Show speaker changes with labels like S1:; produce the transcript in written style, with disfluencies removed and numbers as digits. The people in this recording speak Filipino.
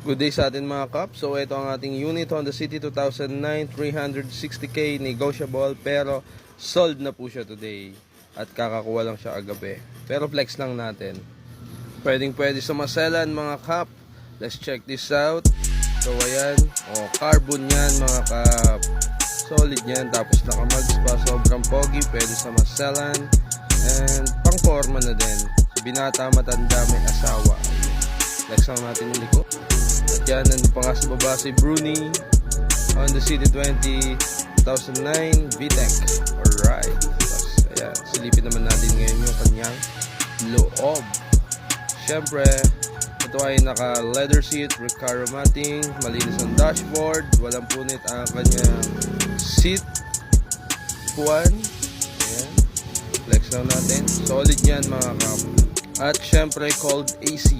S1: Good day sa atin mga kap. So ito ang ating unit Honda City 2009 360k negotiable pero sold na po siya today at kakakuha lang siya kagabi. Pero flex lang natin. Pwede sa maselan mga kap. Let's check this out. So ayan, carbon yan mga kap. Solid yan, tapos nakamags pa, sobrang pogi, pwede sa maselan and pang forma na din. Binata, matanda, may asawa. Flex lang natin yung liko. At yan, nandun pa nga sa baba si Bruni Honda City 2009 VTEC. Alright. Tapos, ayan, silipin naman natin ngayon yung kanyang loob. Siyempre, ito ay naka leather seat, Recaro matting, malinis ang dashboard, walang punit ang kanyang seat. Puan. Ayan. Flex lang natin. Solid yan mga kap. At siyempre, cold AC.